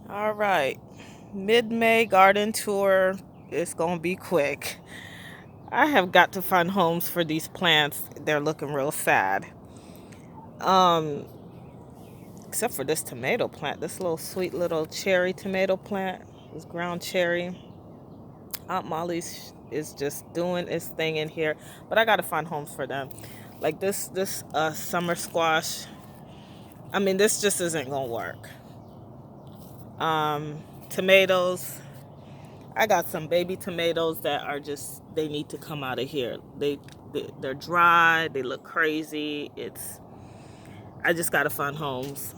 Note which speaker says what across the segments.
Speaker 1: All right, mid-May garden tour is gonna be quick. I have got to find homes for these plants. They're looking real sad. Um, except for this tomato plant, this little sweet little cherry tomato plant, this ground cherry. Aunt Molly's is just doing its thing in here, but I gotta find homes for them. Like this summer squash. I mean, this just isn't gonna work. Tomatoes. I got some baby tomatoes that are just, they need to come out of here. They're dry, they look crazy. I just gotta find homes.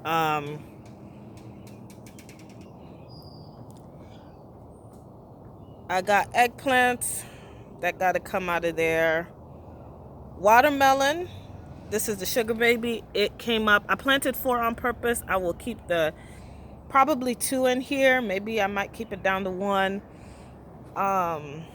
Speaker 1: Um I got eggplants that gotta come out of there. Watermelon. This is the sugar baby. It came up. I planted 4 on purpose. I will keep the probably 2 in here. Maybe I might keep it down to 1. Um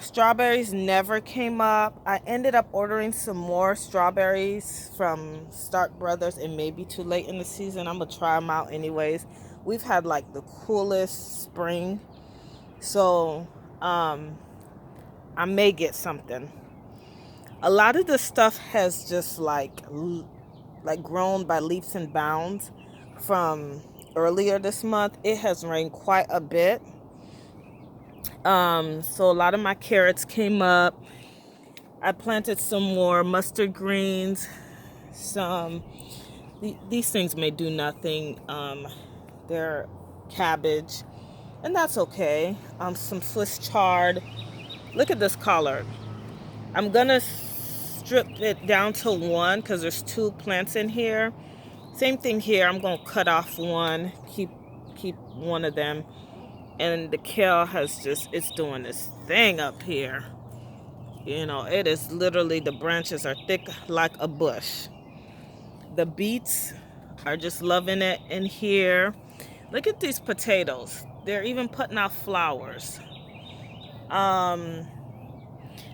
Speaker 1: Strawberries never came up. I ended up ordering some more strawberries from Stark Brothers. It may be too late in the season. I'm going to try them out anyways. We've had like the coolest spring. So I may get something. A lot of the stuff has just like grown by leaps and bounds from earlier this month. It has rained quite a bit. So a lot of my carrots came up. I planted some more mustard greens. Some these things may do nothing. They're cabbage, and that's okay. Some Swiss chard. Look at this collard. I'm gonna strip it down to 1 because there's 2 plants in here. Same thing here. I'm gonna cut off 1. Keep one of them. And the kale has it's doing this thing up here. It is literally, the branches are thick like a bush. The beets are just loving it in here. Look at these potatoes. They're even putting out flowers. Um,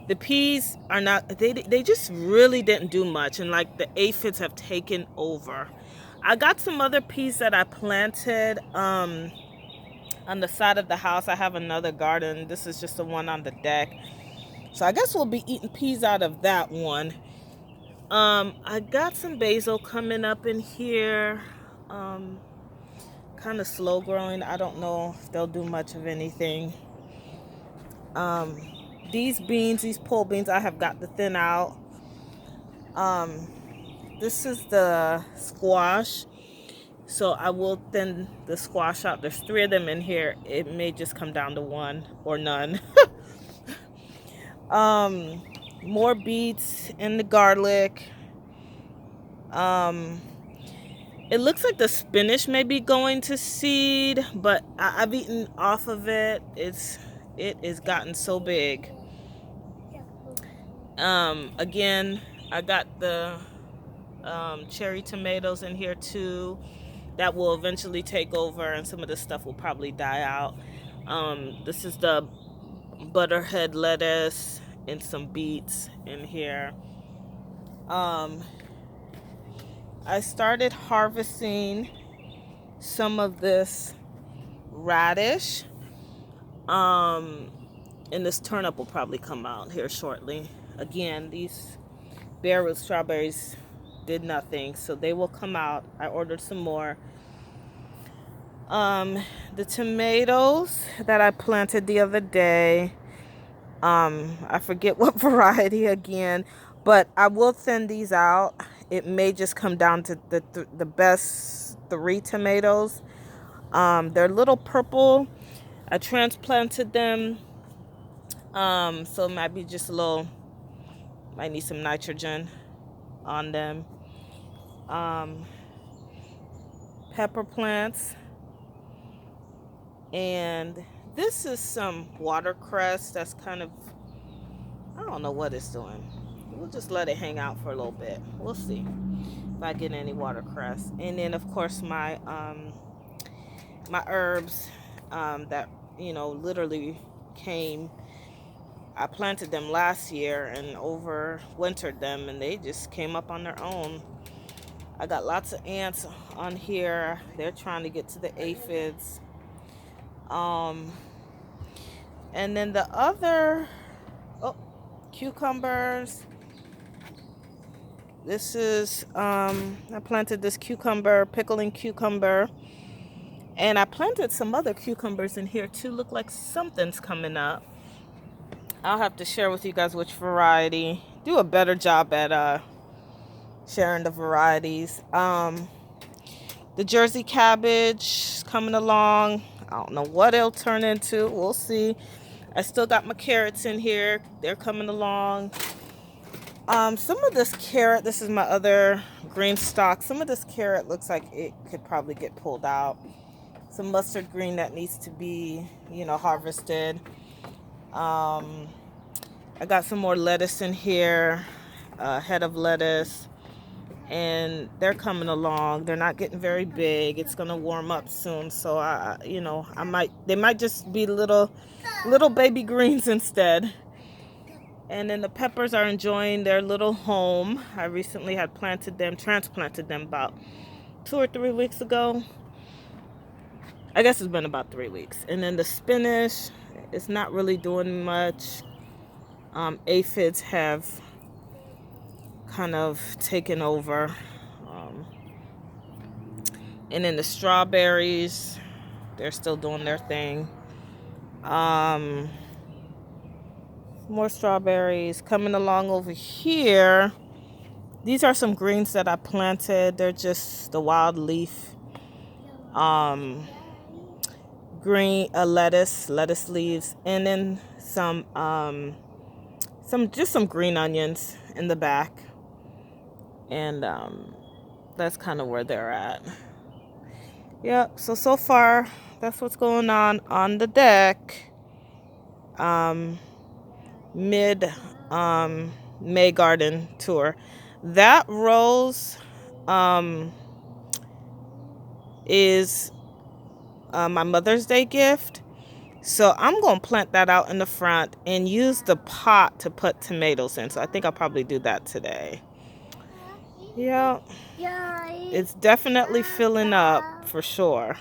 Speaker 1: the peas are not, they just really didn't do much. And like the aphids have taken over. I got some other peas that I planted on the side of the house. I have another garden. This is just the one on the deck. So I guess we'll be eating peas out of that one. I got some basil coming up in here. Kind of slow growing. I don't know if they'll do much of anything. Um, these beans, these pole beans, I have got to thin out. This is the squash. So I will thin the squash out. There's 3 of them in here. It may just come down to 1 or none. More beets and the garlic. It looks like the spinach may be going to seed, but I've eaten off of it. It is gotten so big. Again, I got the cherry tomatoes in here too. That will eventually take over, and some of this stuff will probably die out. This is the butterhead lettuce and some beets in here. I started harvesting some of this radish. And this turnip will probably come out here shortly. Again, these bare root strawberries did nothing, so they will come out. I ordered some more. The tomatoes that I planted the other day, I forget what variety again, but I will thin these out. It may just come down to the best 3 tomatoes. They're a little purple. I transplanted them. So it might be just might need some nitrogen on them. Pepper plants. And this is some watercress that's kind of, I don't know what it's doing. We'll just let it hang out for a little bit. We'll see if I get any watercress. And then of course my herbs that literally came I planted them last year and overwintered them, and they just came up on their own. I got lots of ants on here. They're trying to get to the aphids. And then the other, cucumbers. This is, I planted this cucumber, pickling cucumber. And I planted some other cucumbers in here too. Look like something's coming up. I'll have to share with you guys which variety. Do a better job at sharing the varieties. The Jersey cabbage is coming along. I don't know what it'll turn into. We'll see. I still got my carrots in here. They're coming along. Some of this carrot, this is my other green stalk. Some of this carrot looks like it could probably get pulled out. Some mustard green that needs to be, harvested. I got some more lettuce in here, a head of lettuce, and they're coming along. They're not getting very big. It's gonna warm up soon, so they might just be little baby greens instead. And then the peppers are enjoying their little home. I recently had transplanted them about 2 or 3 weeks ago. I guess it's been about 3 weeks. And then the spinach is not really doing much. Aphids have kind of taken over. And then the strawberries, they're still doing their thing. More strawberries coming along over here. These are some greens that I planted. They're just the wild leaf. Green lettuce leaves, and then some green onions in the back, and that's kind of where they're at. Yep. So far that's what's going on the deck. Mid May garden tour. That rose is my Mother's Day gift. So I'm going to plant that out in the front and use the pot to put tomatoes in. So I think I'll probably do that today. Yeah. It's definitely filling up for sure.